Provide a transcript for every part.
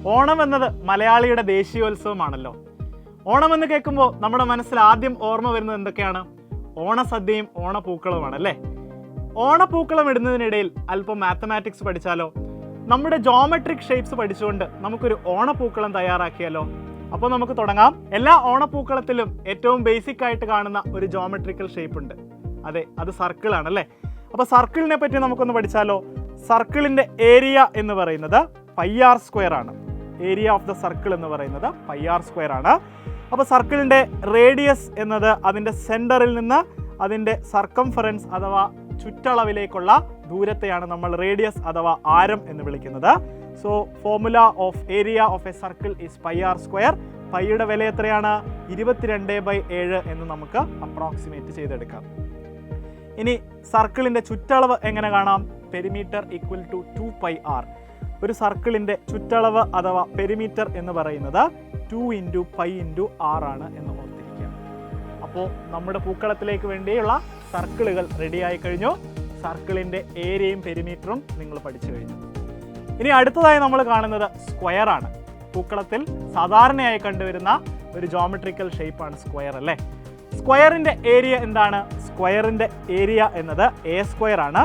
ഓണം എന്നത് മലയാളിയുടെ ദേശീയോത്സവമാണല്ലോ. ഓണം എന്ന് കേൾക്കുമ്പോൾ നമ്മുടെ മനസ്സിൽ ആദ്യം ഓർമ്മ വരുന്നത് എന്തൊക്കെയാണ്? ഓണസദ്യയും ഓണപ്പൂക്കളുമാണ് അല്ലേ? ഓണപ്പൂക്കളം ഇടുന്നതിനിടയിൽ അല്പം മാത്തമാറ്റിക്സ് പഠിച്ചാലോ? നമ്മുടെ ജോമെട്രിക് ഷേപ്സ് പഠിച്ചുകൊണ്ട് നമുക്കൊരു ഓണപ്പൂക്കളം തയ്യാറാക്കിയാലോ? അപ്പോൾ നമുക്ക് തുടങ്ങാം. എല്ലാ ഓണപ്പൂക്കളത്തിലും ഏറ്റവും ബേസിക് ആയിട്ട് കാണുന്ന ഒരു ജോമെട്രിക്കൽ ഷേപ്പ് ഉണ്ട്. അതെ, അത് സർക്കിൾ ആണല്ലേ. അപ്പോൾ സർക്കിളിനെ പറ്റി നമുക്കൊന്ന് പഠിച്ചാലോ? സർക്കിളിൻ്റെ ഏരിയ എന്ന് പറയുന്നത് πr² ആണ്. ഏരിയ ഓഫ് ദ സർക്കിൾ എന്ന് പറയുന്നത് πr² ആണ്. അപ്പോൾ സർക്കിളിൻ്റെ റേഡിയസ് എന്നത് അതിൻ്റെ സെൻറ്ററിൽ നിന്ന് അതിൻ്റെ സർക്കംഫറൻസ് അഥവാ ചുറ്റളവിലേക്കുള്ള ദൂരത്തെയാണ് നമ്മൾ റേഡിയസ് അഥവാ ആരം എന്ന് വിളിക്കുന്നത്. So formula of area of A circle is πr². പൈയുടെ വില എത്രയാണ്? 22/7 എന്ന് നമുക്ക് അപ്രോക്സിമേറ്റ് ചെയ്തെടുക്കാം. ഇനി സർക്കിളിൻ്റെ ചുറ്റളവ് എങ്ങനെ കാണാം? Perimeter equal to 2πr. ഒരു സർക്കിളിൻ്റെ ചുറ്റളവ് അഥവാ പെരിമീറ്റർ എന്ന് പറയുന്നത് 2 × π × r ആണ് എന്ന് ഓർത്തിരിക്കുക. അപ്പോൾ നമ്മുടെ പൂക്കളത്തിലേക്ക് വേണ്ടിയുള്ള സർക്കിളുകൾ റെഡിയായി കഴിഞ്ഞു. സർക്കിളിൻ്റെ ഏരിയയും പെരിമീറ്ററും നിങ്ങൾ പഠിച്ചു കഴിഞ്ഞു. ഇനി അടുത്തതായി നമ്മൾ കാണുന്നത് സ്ക്വയർ ആണ്. പൂക്കളത്തിൽ സാധാരണയായി കണ്ടുവരുന്ന ഒരു ജോമെട്രിക്കൽ ഷേപ്പാണ് സ്ക്വയർ അല്ലേ? സ്ക്വയറിൻ്റെ ഏരിയ എന്താണ്? സ്ക്വയറിൻ്റെ ഏരിയ എന്നത് a² ആണ്.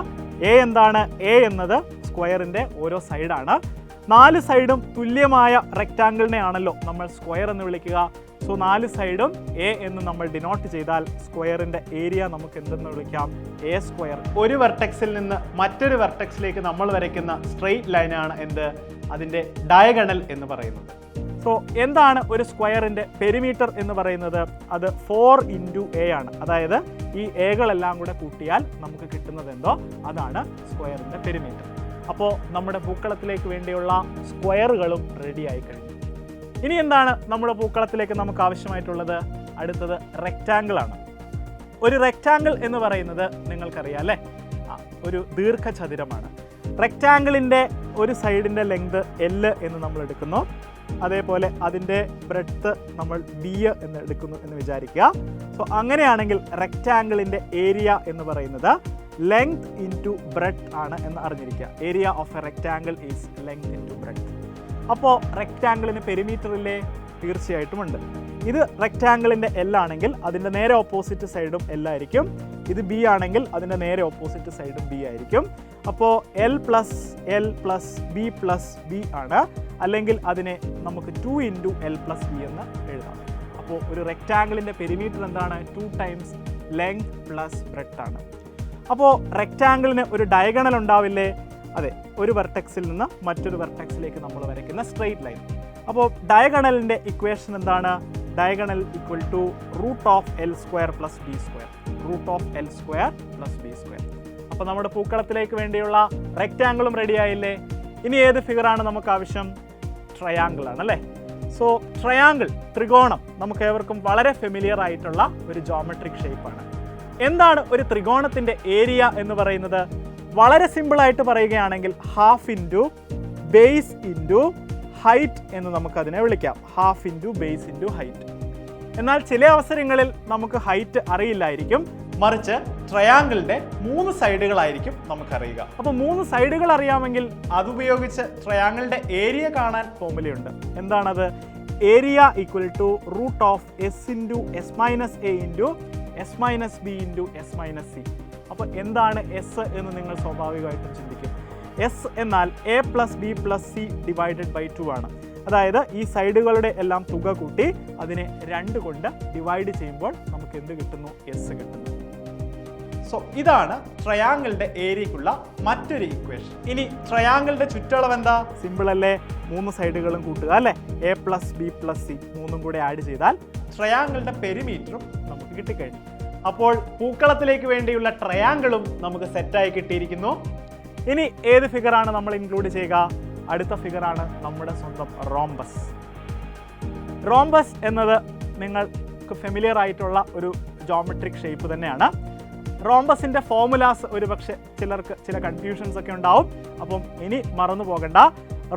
എ എന്താണ്? എ എന്നത് സ്ക്വയറിൻ്റെ ഓരോ സൈഡാണ്. 4 സൈഡും തുല്യമായ റെക്റ്റാങ്കിളിനെ ആണല്ലോ നമ്മൾ സ്ക്വയർ എന്ന് വിളിക്കുക. സോ 4 സൈഡും എ എന്ന് നമ്മൾ ഡിനോട്ട് ചെയ്താൽ സ്ക്വയറിൻ്റെ ഏരിയ നമുക്ക് എന്തെന്ന് വിളിക്കാം? a². ഒരു വെർട്ടെക്സിൽ നിന്ന് മറ്റൊരു വെർട്ടെക്സിലേക്ക് നമ്മൾ വരയ്ക്കുന്ന സ്ട്രെയിറ്റ് ലൈനാണ് എന്ത്? അതിൻ്റെ ഡയഗണൽ എന്ന് പറയുന്നത്. സോ എന്താണ് ഒരു സ്ക്വയറിൻ്റെ പെരിമീറ്റർ എന്ന് പറയുന്നത്? അത് 4 × a ആണ്. അതായത് ഈ എകളെല്ലാം കൂടെ കൂട്ടിയാൽ നമുക്ക് കിട്ടുന്നത് എന്തോ അതാണ് സ്ക്വയറിൻ്റെ പെരിമീറ്റർ. അപ്പോൾ നമ്മുടെ പൂക്കളത്തിലേക്ക് വേണ്ടിയുള്ള സ്ക്വയറുകളും റെഡി ആയി കഴിഞ്ഞു. ഇനി എന്താണ് നമ്മുടെ പൂക്കളത്തിലേക്ക് നമുക്ക് ആവശ്യമായിട്ടുള്ളത്? അടുത്തത് റെക്റ്റാങ്കിൾ ആണ്. ഒരു റെക്റ്റാങ്കിൾ എന്ന് പറയുന്നത് നിങ്ങൾക്കറിയാം അല്ലേ? ഒരു ദീർഘചതുരമാണ്. റെക്റ്റാങ്കിളിൻ്റെ ഒരു സൈഡിൻ്റെ ലെങ്ത് L എന്ന് നമ്മൾ എടുക്കുന്നു. അതേപോലെ അതിൻ്റെ ബ്രെഡ്ത്ത് നമ്മൾ B എന്ന് എടുക്കുന്നു എന്ന് വിചാരിക്കുക. സോ അങ്ങനെയാണെങ്കിൽ റെക്റ്റാങ്കിളിൻ്റെ ഏരിയ എന്ന് പറയുന്നത് ലെങ്ത് ഇൻറ്റു ബ്രെഡ്ത്ത് ആണ് എന്ന് അറിഞ്ഞിരിക്കുക. Area of A rectangle is length into breadth. അപ്പോൾ റെക്റ്റാങ്കിളിന് പെരിമീറ്റർ ഇല്ലേ? തീർച്ചയായിട്ടും ഉണ്ട്. ഇത് റെക്റ്റാങ്കിളിൻ്റെ L ആണെങ്കിൽ അതിൻ്റെ നേരെ ഓപ്പോസിറ്റ് സൈഡും L ആയിരിക്കും. ഇത് B ആണെങ്കിൽ അതിൻ്റെ നേരെ ഓപ്പോസിറ്റ് സൈഡും B ആയിരിക്കും. അപ്പോൾ L + L + B + B ആണ്. അല്ലെങ്കിൽ അതിനെ നമുക്ക് 2 × L + B എന്ന് എഴുതാം. അപ്പോൾ ഒരു റെക്റ്റാങ്കിളിൻ്റെ പെരിമീറ്റർ എന്താണ്? 2 ടൈംസ് ലെങ്ത് പ്ലസ് ബ്രെഡ്ത്ത് ആണ്. അപ്പോൾ റെക്റ്റാങ്കിളിന് ഒരു ഡയഗണൽ ഉണ്ടാവില്ലേ? അതെ, ഒരു വെർട്ടെക്സിൽ നിന്ന് മറ്റൊരു വെർട്ടെക്സിലേക്ക് നമ്മൾ വരയ്ക്കുന്ന സ്ട്രെയിറ്റ് ലൈൻ. അപ്പോൾ ഡയഗണലിൻ്റെ ഇക്വേഷൻ എന്താണ്? Diagonal equal to √L² + B². √L² + B². അപ്പോൾ നമ്മുടെ പൂക്കളത്തിലേക്ക് വേണ്ടിയുള്ള റെക്റ്റാങ്കിളും റെഡി ആയില്ലേ? ഇനി ഏത് ഫിഗറാണ് നമുക്ക് ആവശ്യം? ട്രയാങ്കിൾ ആണല്ലേ. സോ ട്രയാങ്കിൾ, ത്രികോണം, നമുക്ക് ഏവർക്കും വളരെ ഫെമിലിയർ ആയിട്ടുള്ള ഒരു ജോമെട്രിക് ഷേപ്പാണ്. എന്താണ് ഒരു ത്രികോണത്തിൻ്റെ ഏരിയ എന്ന് പറയുന്നത്? വളരെ സിമ്പിളായിട്ട് പറയുകയാണെങ്കിൽ half into base into height എന്ന് നമുക്കതിനെ വിളിക്കാം. Half into base into height. എന്നാൽ ചില അവസരങ്ങളിൽ നമുക്ക് ഹൈറ്റ് അറിയില്ലായിരിക്കും. മറിച്ച് ട്രയാങ്കിളിൻ്റെ 3 സൈഡുകളായിരിക്കും നമുക്കറിയുക. അപ്പോൾ 3 സൈഡുകൾ അറിയാമെങ്കിൽ അതുപയോഗിച്ച് ട്രയാങ്കിളിൻ്റെ ഏരിയ കാണാൻ ഫോർമുലയുണ്ട്. എന്താണത്? Area equal to √S × S - A × S - B × S - C. അപ്പോൾ എന്താണ് S എന്ന് നിങ്ങൾ സ്വാഭാവികമായിട്ടും ചിന്തിക്കും. S എന്നാൽ A + B + C / 2 ആണ്. അതായത് ഈ സൈഡുകളുടെ എല്ലാം തുക കൂട്ടി അതിനെ 2 കൊണ്ട് ഡിവൈഡ് ചെയ്യുമ്പോൾ നമുക്ക് എന്ത് കിട്ടുന്നു? S കിട്ടുന്നു. സോ ഇതാണ് ട്രയാങ്കിളിൻ്റെ ഏരിയക്കുള്ള മറ്റൊരു ഇക്വേഷൻ. ഇനി ട്രയാങ്കിളിൻ്റെ ചുറ്റളവ് എന്താ? സിമ്പിൾ അല്ലേ? 3 സൈഡുകളും കൂട്ടുക അല്ലേ? A + B + C 3 കൂടെ ആഡ് ചെയ്താൽ ട്രയാങ്കിളിൻ്റെ പെരിമീറ്ററും നമുക്ക് കിട്ടിക്കഴിഞ്ഞു. അപ്പോൾ പൂക്കളത്തിലേക്ക് വേണ്ടിയുള്ള ട്രയാങ്കിളും നമുക്ക് സെറ്റായി കിട്ടിയിരിക്കുന്നു. ഇനി ഏത് ഫിഗറാണ് നമ്മൾ ഇൻക്ലൂഡ് ചെയ്യുക? അടുത്ത ഫിഗറാണ് നമ്മുടെ സ്വന്തം റോംബസ്. റോംബസ് എന്നത് നിങ്ങൾക്ക് ഫെമിലിയർ ആയിട്ടുള്ള ഒരു ജോമെട്രിക് ഷേപ്പ് തന്നെയാണ്. റോംബസിൻ്റെ ഫോർമുലാസ് ഒരു പക്ഷേ ചിലർക്ക് ചില കൺഫ്യൂഷൻസ് ഒക്കെ ഉണ്ടാവും. അപ്പം ഇനി മറന്നു പോകണ്ട.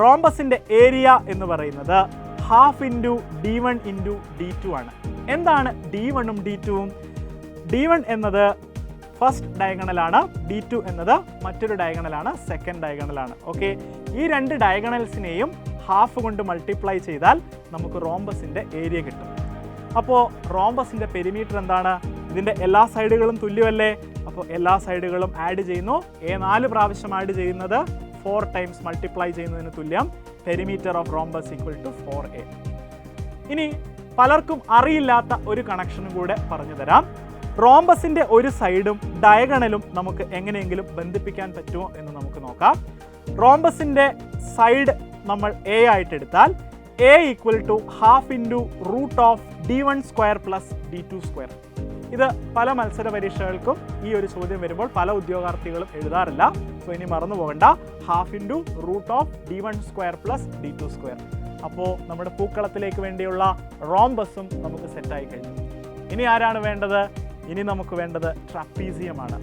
റോംബസിൻ്റെ ഏരിയ എന്ന് പറയുന്നത് ഹാഫ് ഇൻറ്റു D1 × D2 ആണ്. എന്താണ് D1 ഉം D2 ഉം? D1 എന്നത് ഫസ്റ്റ് ഡയഗണലാണ്, D2 എന്നത് മറ്റൊരു ഡയഗണലാണ്, സെക്കൻഡ് ഡയഗണലാണ്. ഓക്കെ, ഈ രണ്ട് ഡയഗണൽസിനെയും ഹാഫ് കൊണ്ട് മൾട്ടിപ്ലൈ ചെയ്താൽ നമുക്ക് റോംബസിൻ്റെ ഏരിയ കിട്ടും. അപ്പോൾ റോംബസിൻ്റെ പെരിമീറ്റർ എന്താണ്? ഇതിൻ്റെ എല്ലാ സൈഡുകളും തുല്യമല്ലേ? അപ്പോൾ എല്ലാ സൈഡുകളും ആഡ് ചെയ്യുന്നു. 4 പ്രാവശ്യം ആഡ് ചെയ്യുന്നത് 4 ടൈംസ് മൾട്ടിപ്ലൈ ചെയ്യുന്നതിന് തുല്യം. Perimeter of rhombus equal to 4a. ഇനി പലർക്കും അറിയില്ലാത്ത ഒരു കണക്ഷനും കൂടെ പറഞ്ഞു തരാം. റോംബസിൻ്റെ ഒരു സൈഡും ഡയഗണലും നമുക്ക് എങ്ങനെയെങ്കിലും ബന്ധിപ്പിക്കാൻ പറ്റുമോ എന്ന് നമുക്ക് നോക്കാം. റോംബസിൻ്റെ സൈഡ് നമ്മൾ a ആയിട്ട് എടുത്താൽ a equal to half into root of d1 square plus d2 square. ഇത് പല മത്സര പരീക്ഷകൾക്കും ഈ ഒരു ചോദ്യം വരുമ്പോൾ പല ഉദ്യോഗാർത്ഥികളും എഴുതാറില്ല. സോ ഇനി മറന്നു പോകണ്ട. Half into root of d1 square plus d2 square. അപ്പോൾ നമ്മുടെ പൂക്കളത്തിലേക്ക് വേണ്ടിയുള്ള റോംബസും നമുക്ക് സെറ്റായി കഴിഞ്ഞു. ഇനി ആരാണ് വേണ്ടത്? ഇനി നമുക്ക് വേണ്ടത് ട്രപ്പീസിയമാണ്.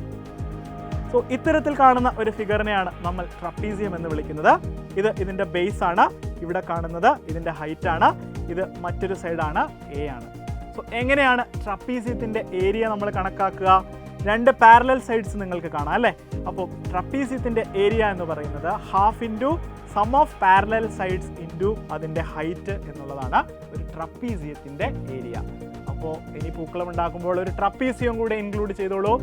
സോ ഇത്തരത്തിൽ കാണുന്ന ഒരു ഫിഗറിനെയാണ് നമ്മൾ ട്രപ്പീസിയം എന്ന് വിളിക്കുന്നത്. ഇത് ഇതിൻ്റെ ബേസ് ആണ്. ഇവിടെ കാണുന്നത് ഇതിൻ്റെ ഹൈറ്റ് ആണ്. ഇത് മറ്റൊരു സൈഡാണ്, എ ആണ്. സോ എങ്ങനെയാണ് ട്രപ്പീസിയത്തിൻ്റെ ഏരിയ നമ്മൾ കണക്കാക്കുക? 2 പാരലൽ സൈഡ്സ് നിങ്ങൾക്ക് കാണാം അല്ലേ? അപ്പോൾ ട്രപ്പീസിയത്തിൻ്റെ ഏരിയ എന്ന് പറയുന്നത് half into sum of parallel sides into അതിൻ്റെ ഹൈറ്റ് എന്നുള്ളതാണ് ഒരു ട്രപ്പീസിയത്തിൻ്റെ ഏരിയ. അപ്പോൾ ഇനി പൂക്കളം ഉണ്ടാക്കുമ്പോൾ ഒരു ട്രപ്പീസിയം കൂടെ ഇൻക്ലൂഡ് ചെയ്തോളൂ.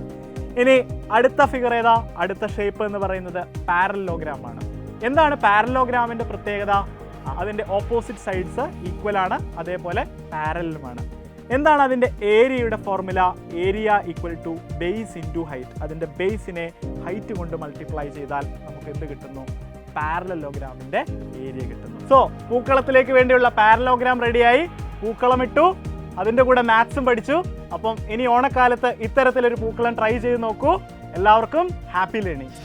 ഇനി അടുത്ത ഫിഗർ ഏതാ? അടുത്ത ഷേപ്പ് എന്ന് പറയുന്നത് പാരലലോഗ്രാം ആണ്. എന്താണ് പാരലലോഗ്രാമിൻ്റെ പ്രത്യേകത? അതിൻ്റെ ഓപ്പോസിറ്റ് സൈഡ്സ് ഈക്വൽ ആണ്, അതേപോലെ പാരലലുമാണ്. എന്താണ് അതിൻ്റെ ഏരിയയുടെ formula? Area equal to base into height. അതിൻ്റെ ബേസിനെ ഹൈറ്റ് കൊണ്ട് മൾട്ടിപ്ലൈ ചെയ്താൽ നമുക്ക് എന്ത് കിട്ടുന്നു? പാരലലോഗ്രാമിൻ്റെ ഏരിയ കിട്ടുന്നു. സോ പൂക്കളത്തിലേക്ക് വേണ്ടിയുള്ള പാരലലോഗ്രാം റെഡിയായി. പൂക്കളം ഇട്ടു, അതിൻ്റെ കൂടെ മാത്സും പഠിച്ചു. അപ്പം ഇനി ഓണക്കാലത്ത് ഇത്തരത്തിലൊരു പൂക്കളം ട്രൈ ചെയ്ത് നോക്കൂ. എല്ലാവർക്കും ഹാപ്പി ലേണിംഗ്.